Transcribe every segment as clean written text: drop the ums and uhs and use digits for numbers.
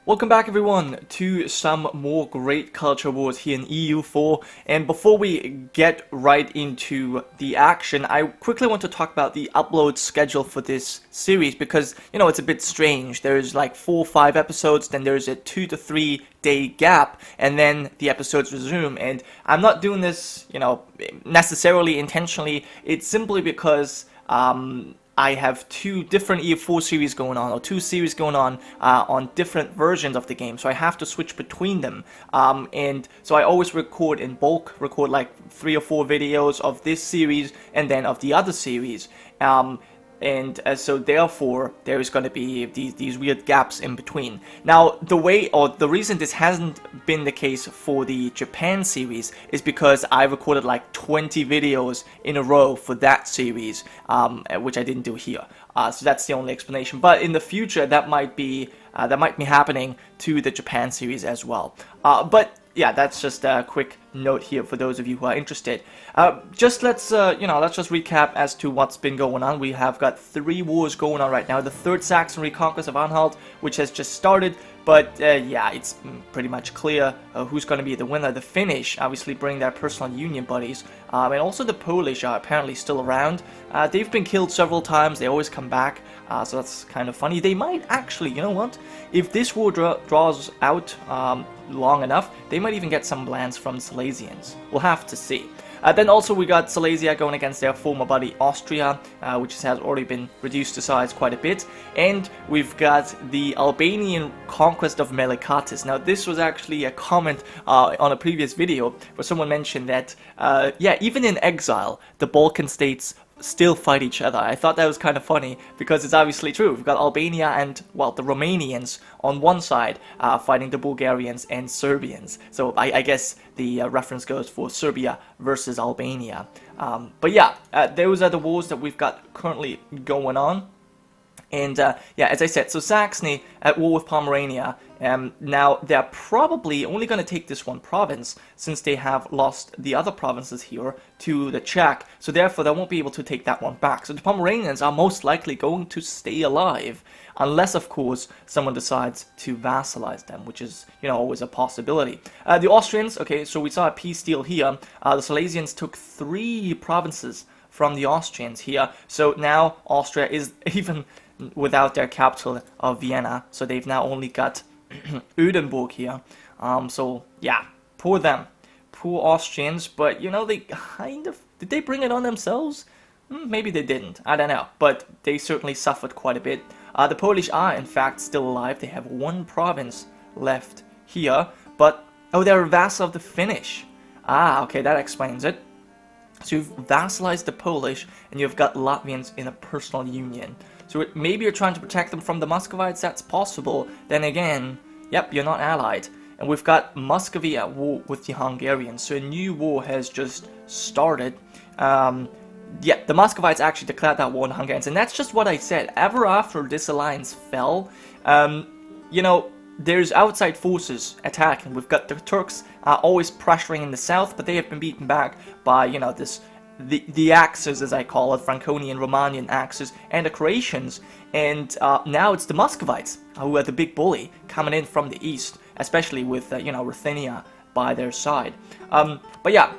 Welcome back everyone to some more great culture wars here in EU4, and before we get right into the action, I quickly want to talk about the upload schedule for this series because, it's a bit strange. There's like 4 or 5 episodes, then there's a 2 to 3 day gap, and then the episodes resume, and I'm not doing this, necessarily intentionally. It's simply because, I have 2 different EU4 series going on, or 2 series going on different versions of the game, so I have to switch between them. And so I always record in bulk, record like 3 or 4 videos of this series and then of the other series. So therefore there is going to be these weird gaps in between. Now the reason this hasn't been the case for the Japan series is because I recorded like 20 videos in a row for that series, which I didn't do here. So that's the only explanation. But in the future that might be happening to the Japan series as well. But yeah, that's just a quick note here for those of you who are interested. Let's just recap as to what's been going on. We have got 3 wars going on right now. The Third Saxon Reconquest of Anhalt, which has just started, but yeah, it's pretty much clear who's going to be the winner. The Finnish obviously bring their personal union buddies, and also the Polish are apparently still around. They've been killed several times. They always come back, so that's kind of funny. They might actually, you know what? If this war draws out long enough, they might even get some lands from Silesians. We'll have to see. Then also we got Silesia going against their former buddy Austria, which has already been reduced to size quite a bit. And we've got the Albanian conquest of Melikatis. Now this was actually a comment on a previous video where someone mentioned that, yeah, even in exile, the Balkan states still fight each other. I thought that was kind of funny because it's obviously true. We've got Albania and, well, the Romanians on one side fighting the Bulgarians and Serbians. So I guess the reference goes for Serbia versus Albania. But yeah, those are the wars that we've got currently going on. And yeah, as I said, so Saxony at war with Pomerania. Now, they're probably only going to take this one province, since they have lost the other provinces here to the Czech, so therefore they won't be able to take that one back. So the Pomeranians are most likely going to stay alive, unless, of course, someone decides to vassalize them, which is, always a possibility. The Austrians, okay, so we saw a peace deal here. The Silesians took 3 provinces from the Austrians here, so now Austria is even without their capital of Vienna, so they've now only got Ödenburg here. So yeah, poor them, poor Austrians. But they kind of, did they bring it on themselves? Maybe they didn't, I don't know, but they certainly suffered quite a bit. The Polish are in fact still alive. They have 1 province left here, but oh, they're a vassal of the Finnish. Okay, that explains it. So you've vassalized the Polish, and you've got Latvians in a personal union. So maybe you're trying to protect them from the Muscovites, that's possible. Then again, yep, you're not allied. And we've got Muscovy at war with the Hungarians, so a new war has just started. Yeah, the Muscovites actually declared that war on the Hungarians, and that's just what I said. Ever after this alliance fell, there's outside forces attacking. We've got the Turks always pressuring in the south, but they have been beaten back by, the Axis, as I call it, Franconian, Romanian Axis, and the Croatians. And now it's the Muscovites who are the big bully coming in from the east, especially with, Ruthenia by their side. But yeah,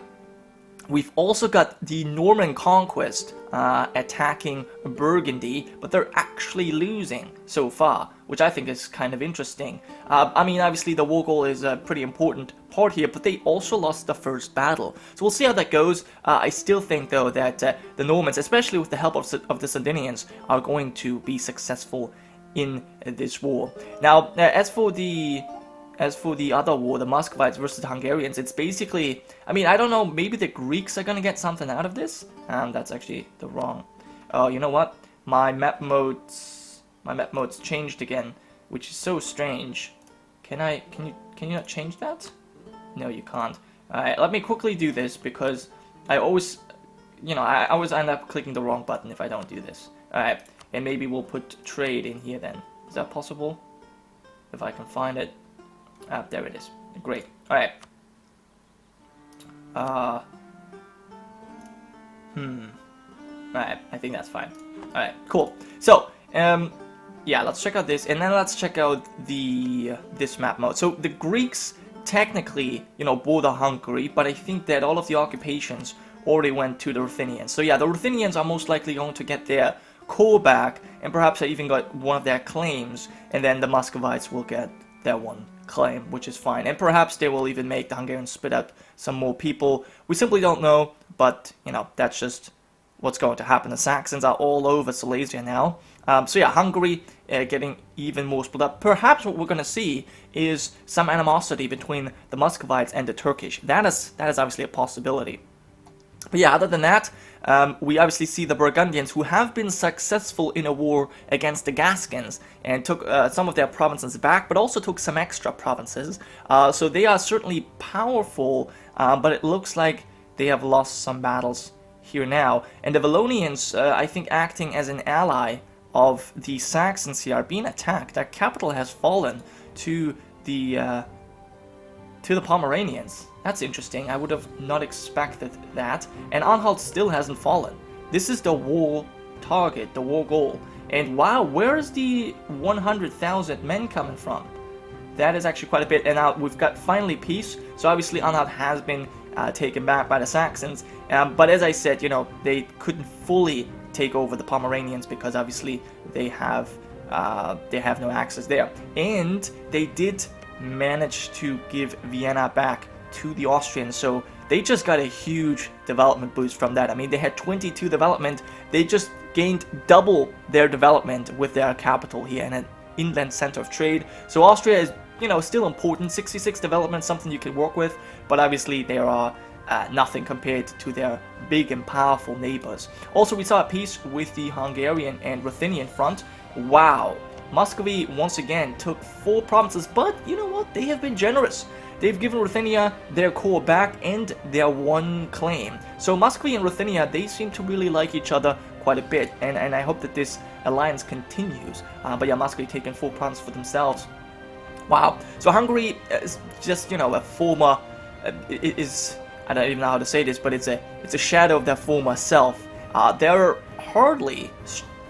we've also got the Norman conquest attacking Burgundy, but they're actually losing so far, which I think is kind of interesting. I mean, obviously the war goal is a pretty important part here, but they also lost the first battle. So we'll see how that goes. I still think, though, that the Normans, especially with the help of the Sardinians, are going to be successful in this war. Now, as for the other war, the Muscovites versus the Hungarians, it's basically, I mean, I don't know, maybe the Greeks are gonna get something out of this? That's actually the wrong. Oh, you know what? My map mode's changed again, which is so strange. Can you not change that? No, you can't. Alright, let me quickly do this because I always, I always end up clicking the wrong button if I don't do this. Alright, and maybe we'll put trade in here then. Is that possible? If I can find it. There it is. Great. Alright. Alright, I think that's fine. Alright, cool. So, yeah, let's check out this, and then let's check out the this map mode. So the Greeks technically, you know, border Hungary, but I think that all of the occupations already went to the Ruthenians. So yeah, the Ruthenians are most likely going to get their core back, and perhaps they even got one of their claims, and then the Muscovites will get their one claim, which is fine. And perhaps they will even make the Hungarians spit out some more people. We simply don't know, but, you know, that's just what's going to happen. The Saxons are all over Silesia now. So yeah, Hungary getting even more split up. Perhaps what we're going to see is some animosity between the Muscovites and the Turkish. That is obviously a possibility. But yeah, other than that, we obviously see the Burgundians, who have been successful in a war against the Gascons and took some of their provinces back, but also took some extra provinces. So they are certainly powerful, but it looks like they have lost some battles here now. And the Vallonians, I think, acting as an ally of the Saxons here, are being attacked. Their capital has fallen to the Pomeranians. That's interesting. I would have not expected that. And Anhalt still hasn't fallen. This is the war target, the war goal. And wow, where is the 100,000 men coming from? That is actually quite a bit. And now we've got finally peace. So obviously Anhalt has been taken back by the Saxons. But as I said, you know, they couldn't fully take over the Pomeranians because obviously they have no access there. And they did manage to give Vienna back to the Austrians, so they just got a huge development boost from that. I mean, they had 22 development, they just gained double their development with their capital here and an inland center of trade. So Austria is, you know, still important. 66 development, something you can work with, but obviously they are nothing compared to their big and powerful neighbors. Also, we saw a peace with the Hungarian and Ruthenian front. Wow, Muscovy once again took 4 provinces, but you know what? They have been generous. They've given Ruthenia their core back and their one claim. So Muscovy and Ruthenia, they seem to really like each other quite a bit, and I hope that this alliance continues. But yeah, Muscovy taking 4 provinces for themselves. Wow. So Hungary is just, you know, a former, I don't even know how to say this, but it's a shadow of their former self. They're hardly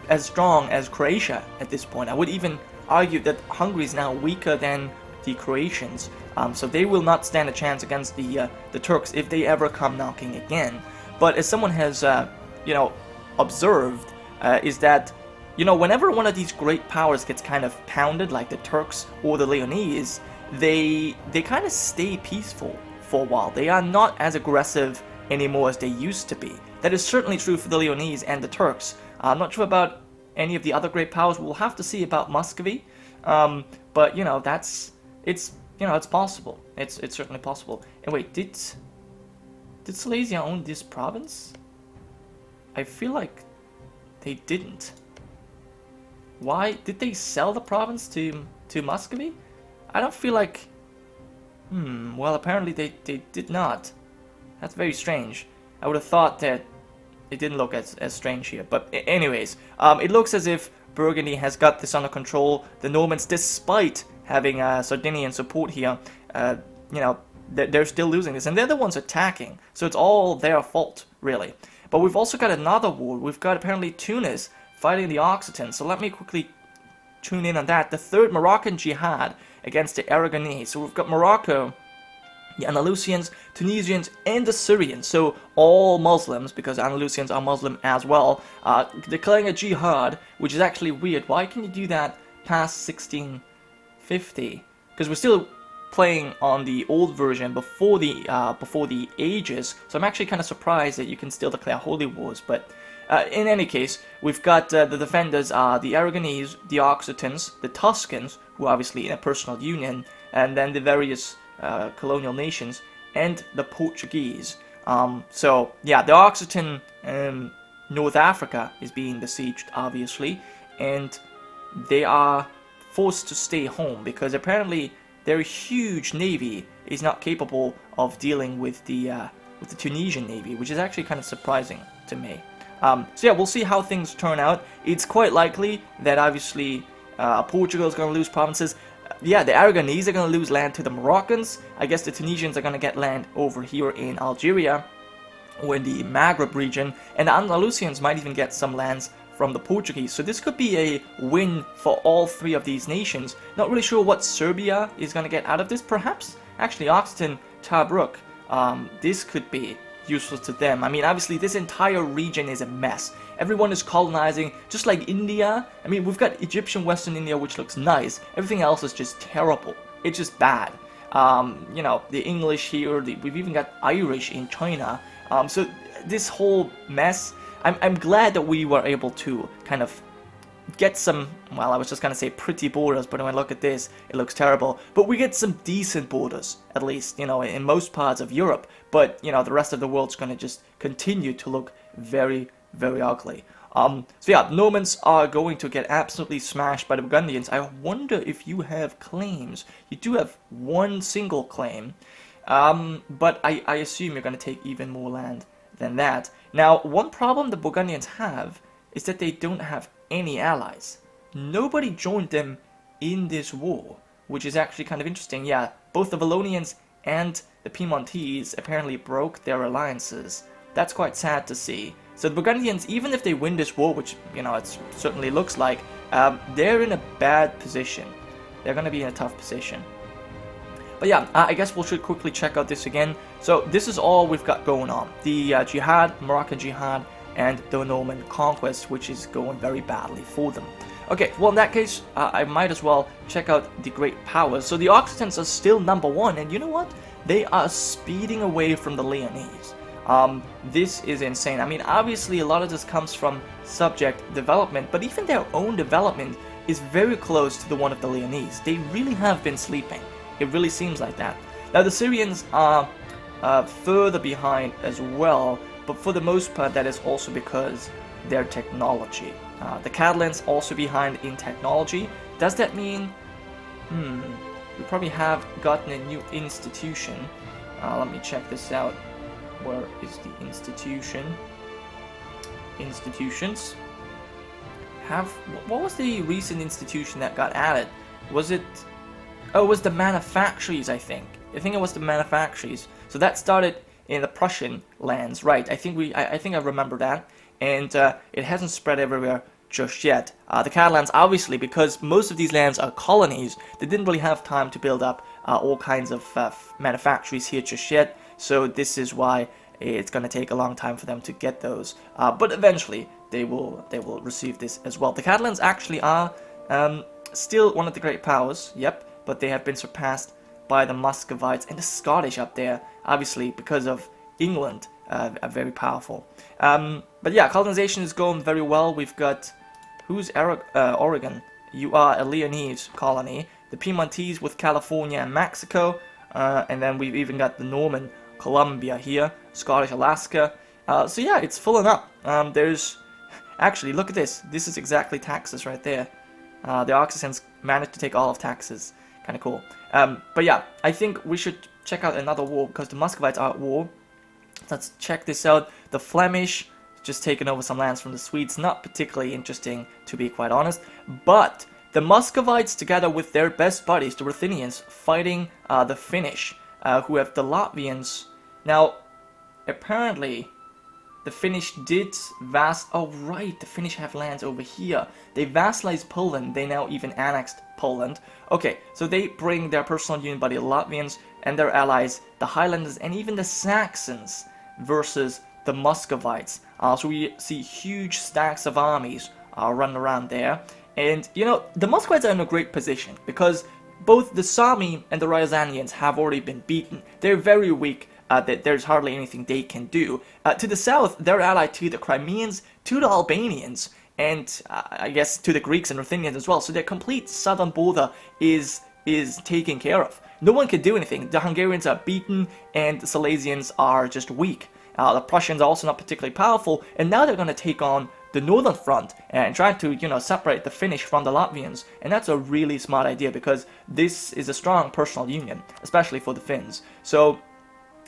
as strong as Croatia at this point. I would even argue that Hungary is now weaker than the Croatians, so they will not stand a chance against the Turks if they ever come knocking again. But as someone has, you know, observed, is that, you know, whenever one of these great powers gets kind of pounded, like the Turks or the Leonese, they kind of stay peaceful for a while. They are not as aggressive anymore as they used to be. That is certainly true for the Leonese and the Turks. I'm not sure about any of the other great powers. We'll have to see about Muscovy, but you know, it's possible. It's certainly possible. And wait, did Silesia own this province? I feel like they didn't. Why did they sell the province to Muscovy? I don't feel like. Well, apparently they did not. That's very strange. I would have thought that it didn't look as strange here. But anyways, it looks as if Burgundy has got this under control. The Normans, despite having Sardinian support here, you know, they're still losing this. And they're the ones attacking. So it's all their fault, really. But we've also got another war. We've got apparently Tunis fighting the Occitans. So let me quickly tune in on that. The third Moroccan jihad against the Aragonese. So we've got Morocco, the Andalusians, Tunisians, and the Syrians. So all Muslims, because Andalusians are Muslim as well, declaring a jihad, which is actually weird. Why can you do that past 1650? Because we're still playing on the old version before the ages. So I'm actually kind of surprised that you can still declare holy wars. But in any case, we've got the defenders are the Aragonese, the Occitans, the Tuscans, who are obviously in a personal union, and then the various colonial nations, and the Portuguese. So yeah, the Occitan North Africa is being besieged, obviously, and they are forced to stay home because apparently their huge navy is not capable of dealing with the Tunisian navy, which is actually kind of surprising to me. So yeah, we'll see how things turn out. It's quite likely that obviously Portugal is going to lose provinces. Yeah, the Aragonese are going to lose land to the Moroccans. I guess the Tunisians are going to get land over here in Algeria or in the Maghreb region. And the Andalusians might even get some lands from the Portuguese. So this could be a win for all three of these nations. Not really sure what Serbia is going to get out of this. Perhaps, actually, Occitan, Tobruk, this could be useful to them. I mean, obviously, this entire region is a mess. Everyone is colonizing, just like India. I mean, we've got Egyptian Western India, which looks nice. Everything else is just terrible. It's just bad. You know, the English here, we've even got Irish in China. So this whole mess, I'm glad that we were able to kind of get some, well, I was just gonna say pretty borders, but when I look at this, it looks terrible. But we get some decent borders, at least, you know, in most parts of Europe. But, you know, the rest of the world's gonna just continue to look very, very ugly. So yeah, Normans are going to get absolutely smashed by the Burgundians. I wonder if you have claims. You do have one single claim, but I assume you're going to take even more land than that. Now, one problem the Burgundians have is that they don't have any allies. Nobody joined them in this war, which is actually kind of interesting. Yeah, both the Wallonians and the Piedmontese apparently broke their alliances. That's quite sad to see. So the Burgundians, even if they win this war, which, you know, it certainly looks like, they're in a bad position. They're going to be in a tough position. But yeah, I guess we should quickly check out this again. So this is all we've got going on. The Jihad, Moroccan Jihad, and the Norman Conquest, which is going very badly for them. Okay, well in that case, I might as well check out the Great Powers. So the Occitans are still #1, and you know what? They are speeding away from the Leonese. This is insane. I mean, obviously a lot of this comes from subject development, but even their own development is very close to the one of the Leonese. They really have been sleeping. It really seems like that. Now the Syrians are further behind as well, but for the most part that is also because their technology. The Catalans also behind in technology. Does that mean, we probably have gotten a new institution. Let me check this out. Where is the institution? Institutions. What was the recent institution that got added? Was it? Oh, it was the manufactories, I think. I think it was the manufactories. So that started in the Prussian lands, right? I think I remember that, and it hasn't spread everywhere just yet. The Catalans, obviously, because most of these lands are colonies, they didn't really have time to build up all kinds of manufactories here just yet. So this is why it's going to take a long time for them to get those. But eventually they will receive this as well. The Catalans actually are still one of the great powers, yep, but they have been surpassed by the Muscovites and the Scottish up there, obviously because of England, are very powerful. But yeah, colonization is going very well. We've got, who's Oregon? You are a Leonese colony. The Piedmontese with California and Mexico, and then we've even got the Norman Columbia here, Scottish Alaska. So yeah, it's filling up. There's actually, look at this. This is exactly Texas right there. The Occitans managed to take all of Texas. Kind of cool. But yeah, I think we should check out another war because the Muscovites are at war. Let's check this out. The Flemish just taking over some lands from the Swedes. Not particularly interesting, to be quite honest. But the Muscovites, together with their best buddies, the Ruthenians, fighting the Finnish, who have the Latvians. Now, apparently, the Finnish did oh right, the Finnish have lands over here. They vassalized Poland, they now even annexed Poland. Okay, so they bring their personal union by the Latvians and their allies, the Highlanders and even the Saxons, versus the Muscovites. So we see huge stacks of armies running around there. And, you know, the Muscovites are in a great position because both the Sami and the Ryazanians have already been beaten. They're very weak. That there's hardly anything they can do. To the south, they're allied to the Crimeans, to the Albanians, and I guess to the Greeks and Ruthenians as well. So their complete southern border is taken care of. No one can do anything. The Hungarians are beaten, and the Silesians are just weak. The Prussians are also not particularly powerful, and now they're going to take on the northern front and try to, you know, separate the Finnish from the Latvians. And that's a really smart idea because this is a strong personal union, especially for the Finns. So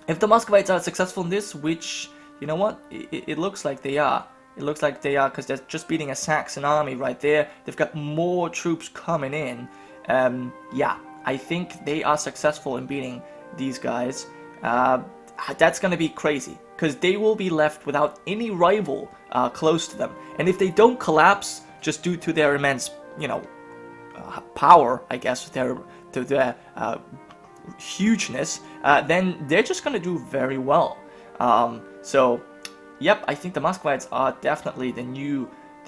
if the Muscovites are successful in this, which, you know what, it looks like they are. It looks like they are because they're just beating a Saxon army right there. They've got more troops coming in. Yeah, I think they are successful in beating these guys. That's going to be crazy. because they will be left without any rival close to them. And if they don't collapse, just due to their immense, power, I guess, their hugeness, then they're just going to do very well. So, yep, I think the Muscovites are definitely the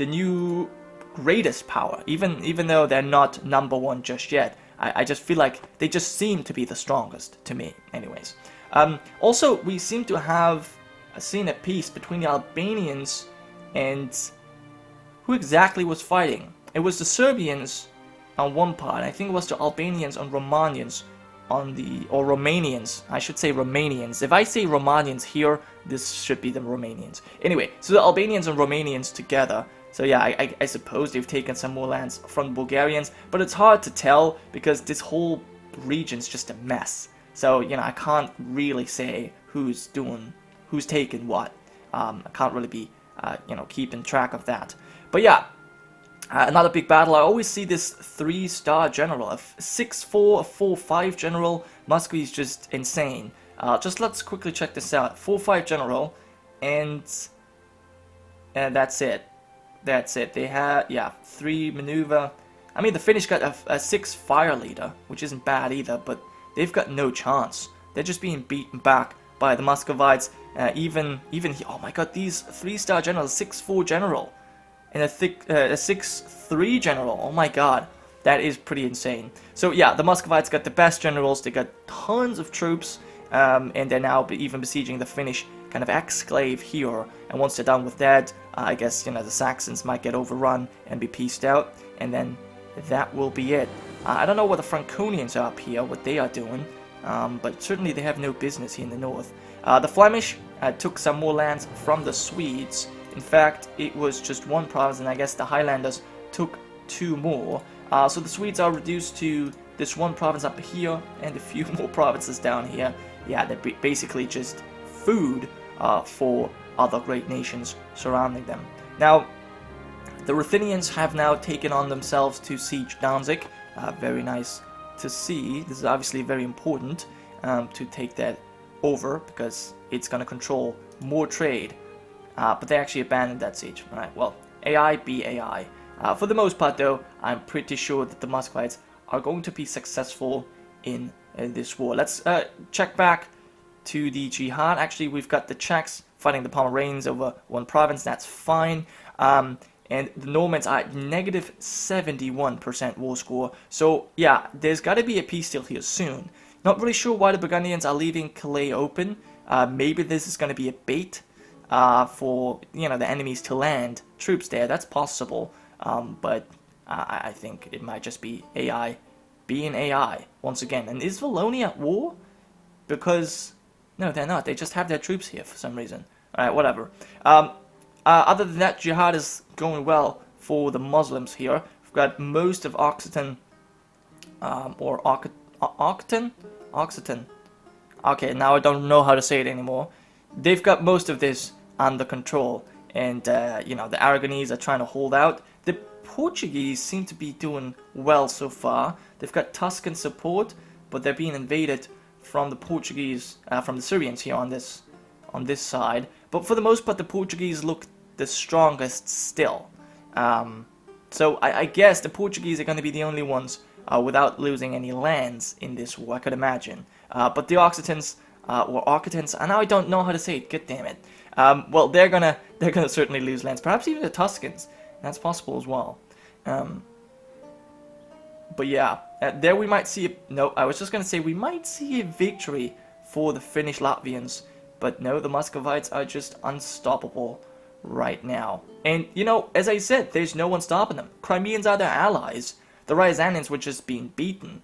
new greatest power, even though they're not number one just yet. I just feel like they just seem to be the strongest, to me, anyways. Also, we seem to have seen a peace between the Albanians and who exactly was fighting. It was the Serbians on one part. I think it was the Albanians and Romanians or Romanians. I should say Romanians. If I say Romanians here, this should be the Romanians. Anyway, so the Albanians and Romanians together. So yeah, I suppose they've taken some more lands from the Bulgarians, but it's hard to tell because this whole region's just a mess. So, I can't really say who's taken what. I can't really be, keeping track of that. But yeah, another big battle. I always see this 3-star general, a 6-4, a 4-5 general. Muscovy is just insane. Just let's quickly check this out. 4-5 general, and that's it. That's it. They had, 3 maneuver. I mean, the Finnish got a 6 fire leader, which isn't bad either, but they've got no chance. They're just being beaten back by the Muscovites. Oh my god, these 3-star generals, 6-4 general, and a 6-3 general. Oh my god, that is pretty insane. So yeah, the Muscovites got the best generals. They got tons of troops, and they're now even besieging the Finnish kind of exclave here. And once they're done with that, I guess the Saxons might get overrun and be pieced out, and then that will be it. I don't know what the Franconians are up here, what they are doing, but certainly they have no business here in the north. The Flemish took some more lands from the Swedes. In fact, it was just one province, and I guess the Highlanders took 2 more. So the Swedes are reduced to this one province up here and a few more provinces down here. Yeah, they're basically just food for other great nations surrounding them. Now, the Ruthenians have now taken on themselves to siege Danzig. Very nice to see. This is obviously very important to take that over because it's going to control more trade. But they actually abandoned that siege. Alright, well, AI be AI. For the most part, though, I'm pretty sure that the Muscovites are going to be successful in this war. Let's check back to the Jihad. Actually, we've got the Czechs fighting the Pomeranians over one province. That's fine. And the Normans are at negative 71% war score. So, yeah, there's got to be a peace deal here soon. Not really sure why the Burgundians are leaving Calais open. Maybe this is going to be a bait for, the enemies to land troops there. That's possible. But I think it might just be AI being AI once again. And is Wallonia at war? Because, no, they're not. They just have their troops here for some reason. Alright, whatever. Other than that, Jihad is going well for the Muslims here. We've got most of Occitan, or Occitan. Okay, now I don't know how to say it anymore. They've got most of this under control, and the Aragonese are trying to hold out. The Portuguese seem to be doing well so far. They've got Tuscan support, but they're being invaded from the Portuguese, from the Syrians here on this side. But for the most part, the Portuguese look the strongest still. So I guess the Portuguese are going to be the only ones without losing any lands in this war, I could imagine. But the Occitans, or Occitans, and now I don't know how to say it, god damn it. Well, they're gonna certainly lose lands, perhaps even the Tuscans. That's possible as well. But yeah, there we might see I was just gonna say we might see a victory for the Finnish Latvians, but no, the Muscovites are just unstoppable right now. And as I said, there's no one stopping them. Crimeans are their allies. The Ryazanians were just being beaten,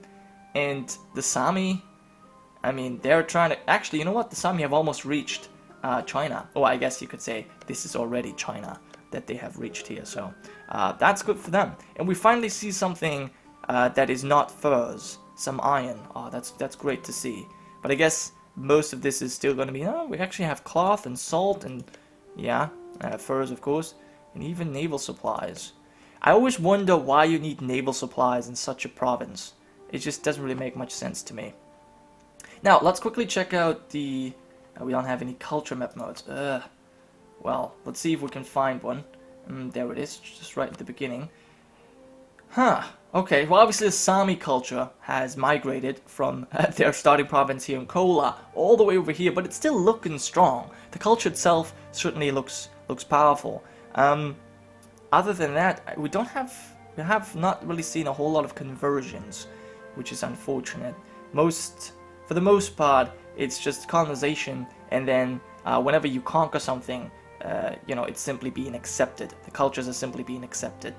and the Sami, I mean, they're trying to actually. You know what? The Sami have almost reached China. Oh, I guess you could say this is already China that they have reached here. So that's good for them. And we finally see something that is not furs, some iron. Oh, that's great to see. But I guess most of this is still going to be. We actually have cloth and salt and furs, of course, and even naval supplies. I always wonder why you need naval supplies in such a province. It just doesn't really make much sense to me. Now, let's quickly check out the We don't have any culture map modes. Well, let's see if we can find one. There it is, just right at the beginning. Huh. Okay, well obviously the Sami culture has migrated from their starting province here in Kola all the way over here, but it's still looking strong. The culture itself certainly looks powerful. Other than that, we have not really seen a whole lot of conversions, which is unfortunate. For the most part, it's just colonization, and then whenever you conquer something, it's simply being accepted. The cultures are simply being accepted.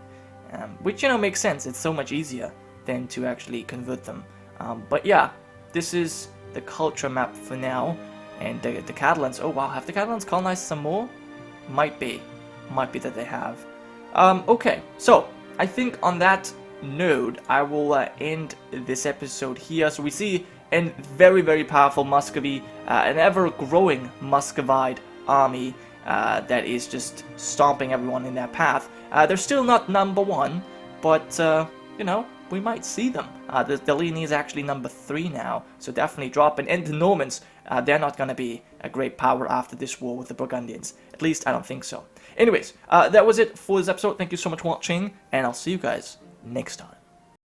Which, makes sense. It's so much easier than to actually convert them. But yeah, this is the culture map for now. And the Catalans, oh wow, have the Catalans colonized some more? Might be that they have. Okay, so I think on that note, I will end this episode here. So we see a very, very powerful Muscovy, an ever-growing Muscovite army that is just stomping everyone in their path. They're still not number 1, but, we might see them. The Delini is actually number 3 now, so definitely dropping. And the Normans, they're not going to be a great power after this war with the Burgundians. At least, I don't think so. Anyways, that was it for this episode. Thank you so much for watching, and I'll see you guys next time.